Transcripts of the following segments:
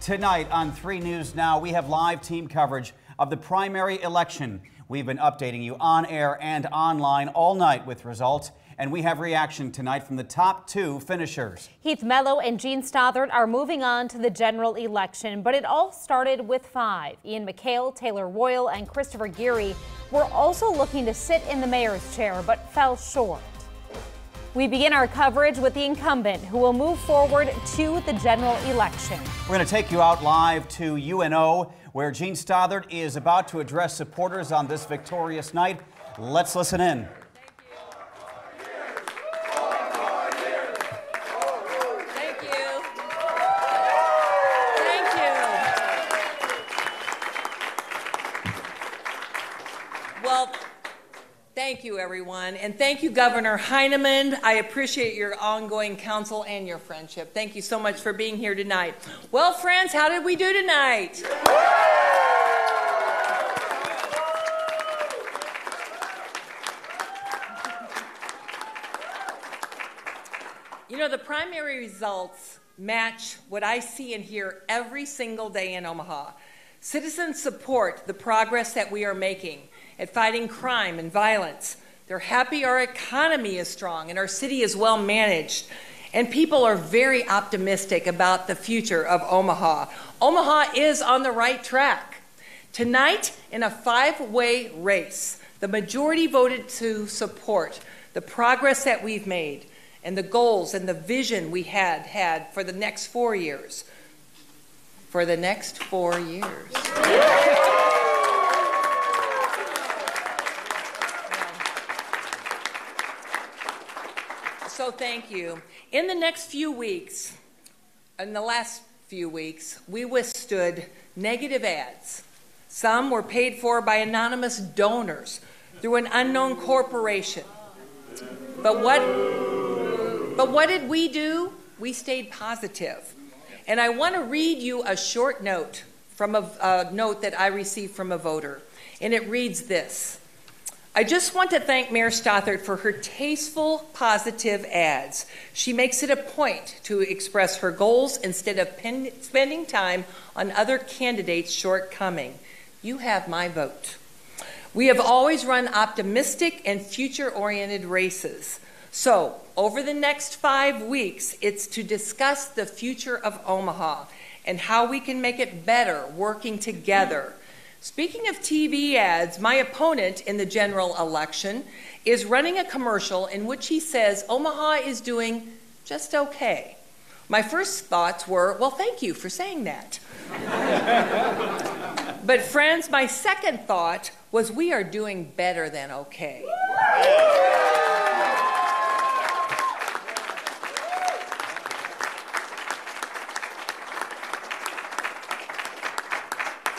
Tonight on 3 News Now, we have live team coverage of the primary election. We've been updating you on air and online all night with results, and we have reaction tonight from the top 2 finishers. Heath, Mello and Stothert are moving on to the general election, but it all started with 5. Ian McHale, Taylor Royal, and Christopher Geary were also looking to sit in the mayor's chair, but fell short. We begin our coverage with the incumbent, who will move forward to the general election. We're going to take you out live to UNO, where Stothert is about to address supporters on this victorious night. Let's listen in. Well, thank you, everyone. And thank you, Governor Heineman. I appreciate your ongoing counsel and your friendship. Thank you so much for being here tonight. Well, friends, how did we do tonight? You know, the primary results match what I see and hear every single day in Omaha. Citizens support the progress that we are making at fighting crime and violence. They're happy our economy is strong and our city is well managed. And people are very optimistic about the future of Omaha. Omaha is on the right track. Tonight, in a 5-way race, the majority voted to support the progress that we've made and the goals and the vision we had for the next 4 years. For the next 4 years. So thank you. In the last few weeks, we withstood negative ads. Some were paid for by anonymous donors through an unknown corporation. But what did we do? We stayed positive. And I want to read you a short note from a note that I received from a voter. And it reads this: I just want to thank Mayor Stothert for her tasteful, positive ads. She makes it a point to express her goals instead of spending time on other candidates' shortcoming. You have my vote. We have always run optimistic and future-oriented races. So, over the next 5 weeks, it's to discuss the future of Omaha and how we can make it better working together. Speaking of TV ads, my opponent in the general election is running a commercial in which he says Omaha is doing just okay. My first thoughts were, well, thank you for saying that. But friends, my second thought was we are doing better than okay.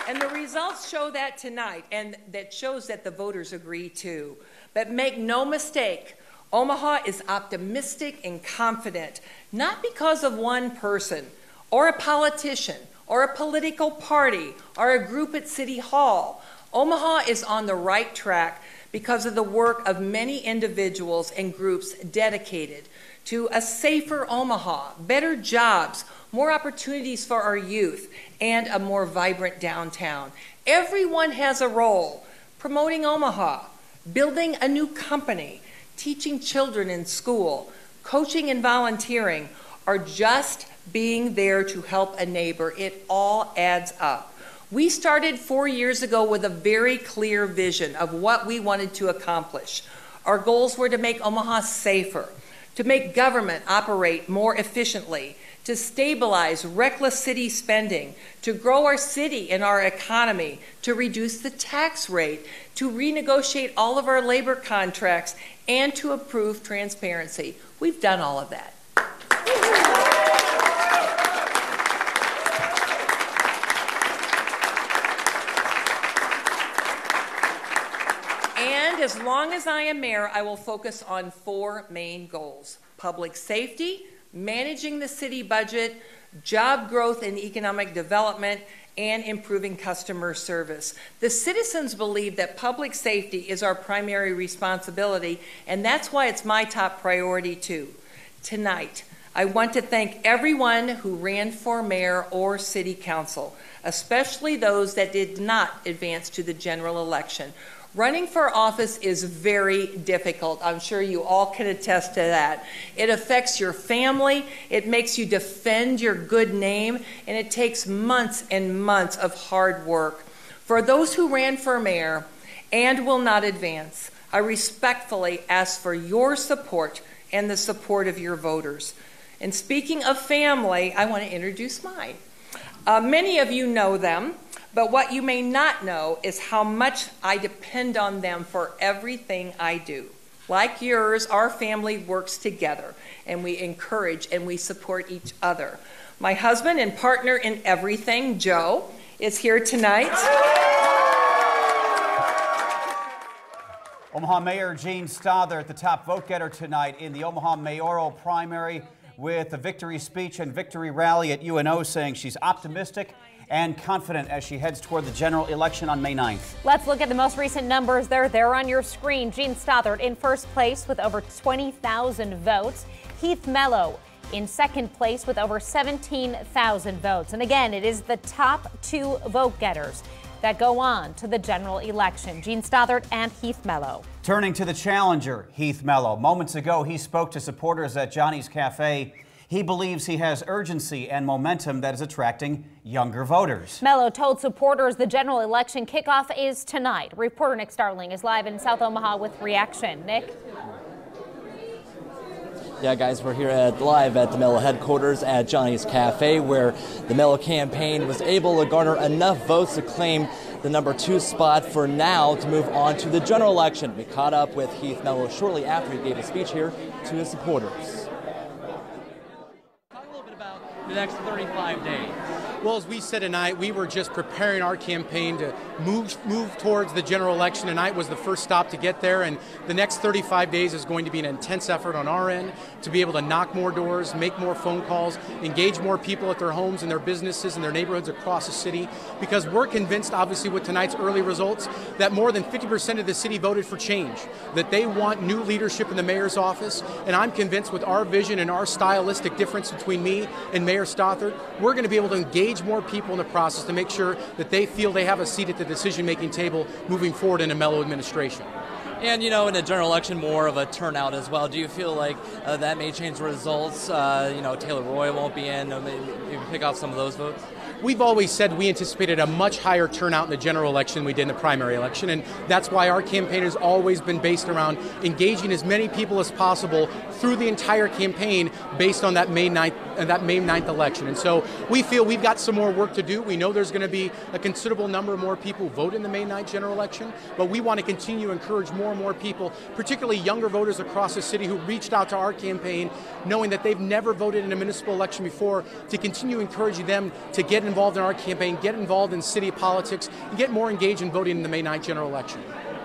And the results show that tonight, and that shows that the voters agree too. But make no mistake, Omaha is optimistic and confident, not because of one person, or a politician, or a political party, or a group at City Hall. Omaha is on the right track because of the work of many individuals and groups dedicated to a safer Omaha, better jobs, more opportunities for our youth, and a more vibrant downtown. Everyone has a role: promoting Omaha, building a new company, teaching children in school, coaching and volunteering, or just being there to help a neighbor. It all adds up. We started 4 years ago with a very clear vision of what we wanted to accomplish. Our goals were to make Omaha safer, to make government operate more efficiently, to stabilize reckless city spending, to grow our city and our economy, to reduce the tax rate, to renegotiate all of our labor contracts, and to improve transparency. We've done all of that. And as long as I am mayor, I will focus on 4 main goals: public safety, managing the city budget, job growth and economic development, and improving customer service. The citizens believe that public safety is our primary responsibility, and that's why it's my top priority too. Tonight, I want to thank everyone who ran for mayor or city council, especially those that did not advance to the general election. Running for office is very difficult. I'm sure you all can attest to that. It affects your family, it makes you defend your good name, and it takes months and months of hard work. For those who ran for mayor and will not advance, I respectfully ask for your support and the support of your voters. And speaking of family, I want to introduce mine. Many of you know them, but what you may not know is how much I depend on them for everything I do. Like yours, our family works together, and we encourage and we support each other. My husband and partner in everything, Joe, is here tonight. Omaha Mayor Jean Stothert, the top vote getter tonight in the Omaha mayoral primary, with a victory speech and victory rally at UNO, saying she's optimistic and confident as she heads toward the general election on May 9th. Let's look at the most recent numbers. They're there on your screen. Jean Stothert in first place with over 20,000 votes. Heath Mello in second place with over 17,000 votes. And again, it is the top two vote getters that go on to the general election, Jean Stothert and Heath Mello. Turning to the challenger, Heath Mello. Moments ago, he spoke to supporters at Johnny's Cafe. He believes he has urgency and momentum that is attracting younger voters. Mello told supporters the general election kickoff is tonight. Reporter Nick Starling is live in South Omaha with reaction. Nick? Yeah, guys, we're here live at the Mello headquarters at Johnny's Cafe, where the Mello campaign was able to garner enough votes to claim the #2 spot for now to move on to the general election. We caught up with Heath Mello shortly after he gave a speech here to his supporters. Talk a little bit about the next 35 days. Well, as we said tonight, we were just preparing our campaign to move towards the general election. Tonight was the first stop to get there, and the next 35 days is going to be an intense effort on our end to be able to knock more doors, make more phone calls, engage more people at their homes and their businesses and their neighborhoods across the city, because we're convinced, obviously, with tonight's early results, that more than 50% of the city voted for change, that they want new leadership in the mayor's office, and I'm convinced with our vision and our stylistic difference between me and Mayor Stothert, we're going to be able to engage more people in the process to make sure that they feel they have a seat at the decision-making table moving forward in a Mello administration. And, you know, in a general election, more of a turnout as well. Do you feel like that may change the results? You know, Taylor Roy won't be in. Maybe pick off some of those votes? We've always said we anticipated a much higher turnout in the general election than we did in the primary election, and that's why our campaign has always been based around engaging as many people as possible through the entire campaign based on that May 9th election. And so we feel we've got some more work to do. We know there's going to be a considerable number of more people vote in the May 9th general election, but we want to continue to encourage more and more people, particularly younger voters across the city who reached out to our campaign knowing that they've never voted in a municipal election before, to continue encouraging them to get involved in our campaign, get involved in city politics, and get more engaged in voting in the May 9th general election.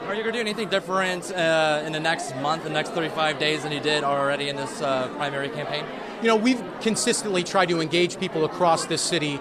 Are you going to do anything different in the next month, the next 35 days than you did already in this primary campaign? You know, we've consistently tried to engage people across this city,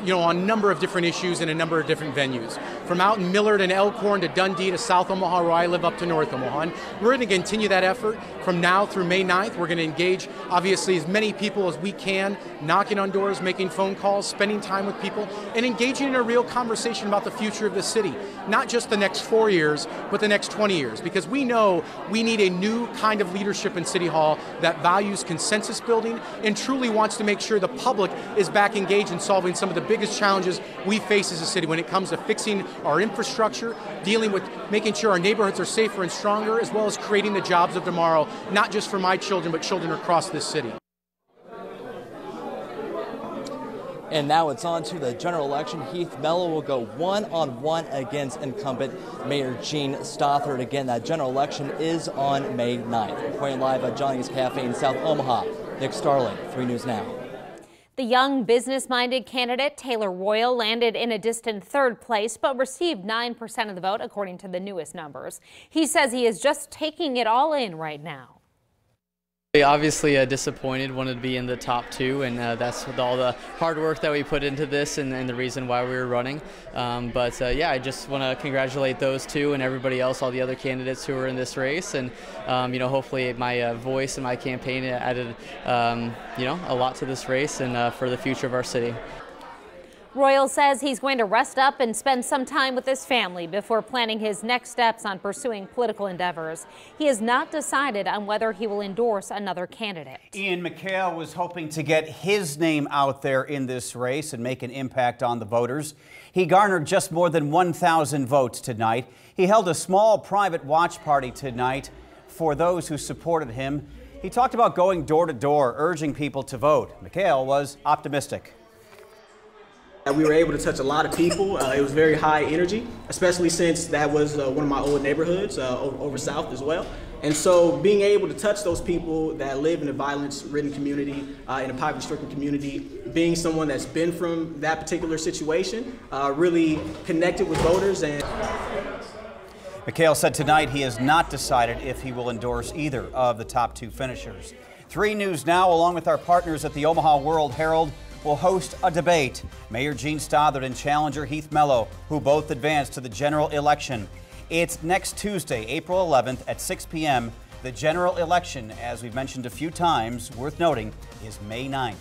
you know, on a number of different issues in a number of different venues. From out in Millard and Elkhorn to Dundee to South Omaha, where I live, up to North Omaha. And we're going to continue that effort from now through May 9th. We're going to engage, obviously, as many people as we can, knocking on doors, making phone calls, spending time with people, and engaging in a real conversation about the future of the city. Not just the next 4 years, but the next 20 years. Because we know we need a new kind of leadership in City Hall that values consensus building and truly wants to make sure the public is back engaged in solving some of the biggest challenges we face as a city when it comes to fixing our infrastructure, dealing with making sure our neighborhoods are safer and stronger, as well as creating the jobs of tomorrow, not just for my children, but children across this city. And now it's on to the general election. Heath Mello will go one-on-one against incumbent Mayor Jean Stothert. Again, that general election is on May 9th. Reporting live at Johnny's Cafe in South Omaha, Nick Starling, 3 News Now. The young business-minded candidate Taylor Royal landed in a distant third place, but received 9% of the vote, according to the newest numbers. He says he is just taking it all in right now. Obviously disappointed, wanted to be in the top two, and that's with all the hard work that we put into this and the reason why we were running. Yeah, I just want to congratulate those two and everybody else, all the other candidates who were in this race, and hopefully my voice and my campaign added a lot to this race and for the future of our city. Royal says he's going to rest up and spend some time with his family before planning his next steps on pursuing political endeavors. He has not decided on whether he will endorse another candidate. Ian McHale was hoping to get his name out there in this race and make an impact on the voters. He garnered just more than 1,000 votes tonight. He held a small private watch party tonight for those who supported him. He talked about going door to door, urging people to vote. McHale was optimistic. We were able to touch a lot of people. It was very high energy, especially since that was one of my old neighborhoods over south as well. And so being able to touch those people that live in a violence-ridden community, in a poverty-stricken community, being someone that's been from that particular situation, really connected with voters. And McHale said tonight he has not decided if he will endorse either of the top two finishers. 3 News Now, along with our partners at the Omaha World Herald, will host a debate. Mayor Gene Stothert and challenger Heath Mello, who both advanced to the general election. It's next Tuesday, April 11th at 6 p.m. The general election, as we've mentioned a few times, worth noting, is May 9th.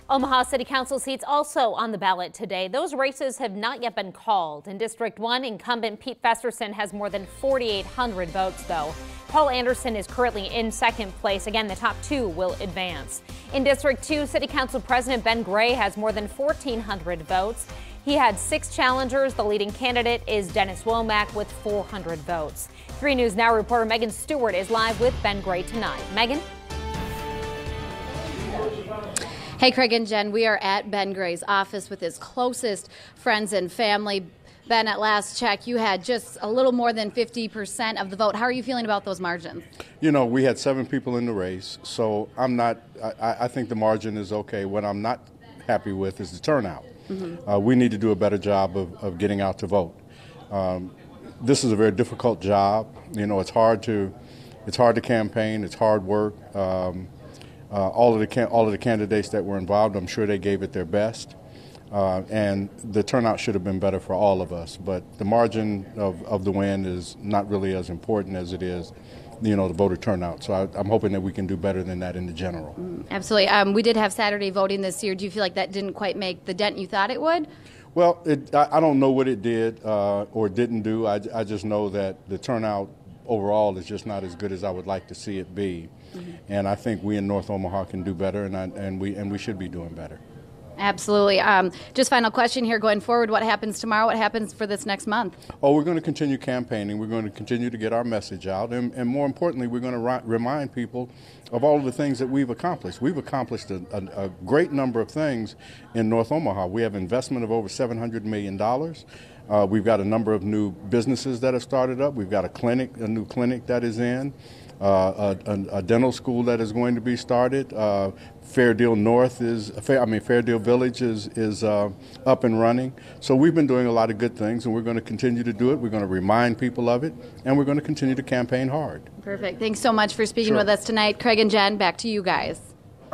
Omaha City Council seats also on the ballot today. Those races have not yet been called. In District 1, incumbent Pete Festerson has more than 4,800 votes, though. Paul Anderson is currently in second place. Again, the top 2 will advance. In District 2, City Council President Ben Gray has more than 1,400 votes. He had 6 challengers. The leading candidate is Dennis Womack with 400 votes. 3 News Now reporter Megan Stewart is live with Ben Gray tonight. Megan? Hey, Craig and Jen, we are at Ben Gray's office with his closest friends and family. Ben, at last check, you had just a little more than 50% of the vote. How are you feeling about those margins? You know, we had 7 people in the race, so I think the margin is okay. What I'm not happy with is the turnout. We need to do a better job of getting out to vote. This is a very difficult job. You know, it's hard to campaign. It's hard work. All of the candidates that were involved, I'm sure they gave it their best. And the turnout should have been better for all of us. But the margin of the win is not really as important as it is, the voter turnout. So I'm hoping that we can do better than that in the general. Absolutely. We did have Saturday voting this year. Do you feel like that didn't quite make the dent you thought it would? Well, I don't know what it did or didn't do. I just know that the turnout overall is just not as good as I would like to see it be. And I think we in North Omaha can do better, and we should be doing better. Absolutely. Just final question here going forward. What happens tomorrow? What happens for this next month? Oh, we're going to continue campaigning. We're going to continue to get our message out. And more importantly, we're going to remind people of all of the things that we've accomplished. We've accomplished a great number of things in North Omaha. We have investment of over $700 million. We've got a number of new businesses that have started up. We've got a new clinic that is in. A dental school that is going to be started. Fairdale Village is up and running. So we've been doing a lot of good things, and we're going to continue to do it. We're going to remind people of it, and we're going to continue to campaign hard. Perfect. Thanks so much for speaking with us tonight. Craig and Jen, back to you guys.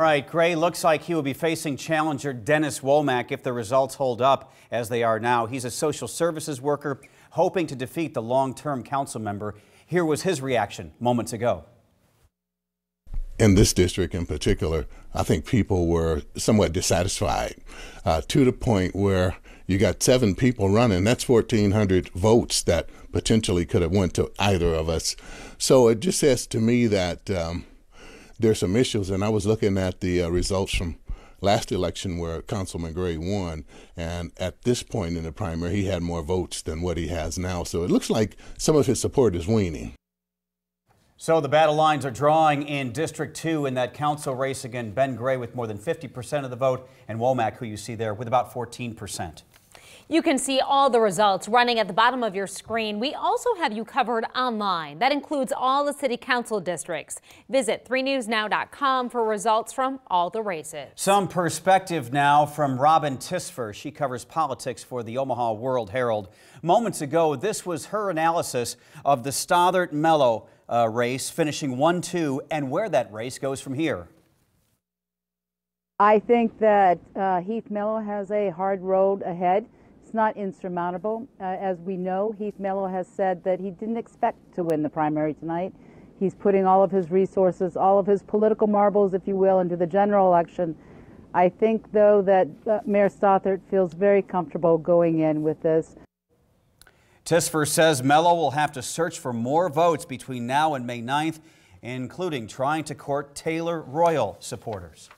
All right, Gray looks like he will be facing challenger Dennis Womack if the results hold up as they are now. He's a social services worker hoping to defeat the long-term council member. Here was his reaction moments ago. In this district in particular, I think people were somewhat dissatisfied to the point where you got 7 people running. That's 1,400 votes that potentially could have went to either of us. So it just says to me that there's some issues. And I was looking at the results from last election where Councilman Gray won, and at this point in the primary, he had more votes than what he has now. So it looks like some of his support is waning. So the battle lines are drawing in District 2 in that council race. Again, Ben Gray with more than 50% of the vote, and Womack, who you see there, with about 14%. You can see all the results running at the bottom of your screen. We also have you covered online. That includes all the city council districts. Visit 3newsnow.com for results from all the races. Some perspective now from Robin Tisfer. She covers politics for the Omaha World Herald. Moments ago, this was her analysis of the Stothert Mello race, finishing 1-2, and where that race goes from here. I think that Heath Mello has a hard road ahead. It's not insurmountable. As we know, Heath Mello has said that he didn't expect to win the primary tonight. He's putting all of his resources, all of his political marbles, if you will, into the general election. I think, though, that Mayor Stothert feels very comfortable going in with this. Tisfer says Mello will have to search for more votes between now and May 9th, including trying to court Taylor Royal supporters.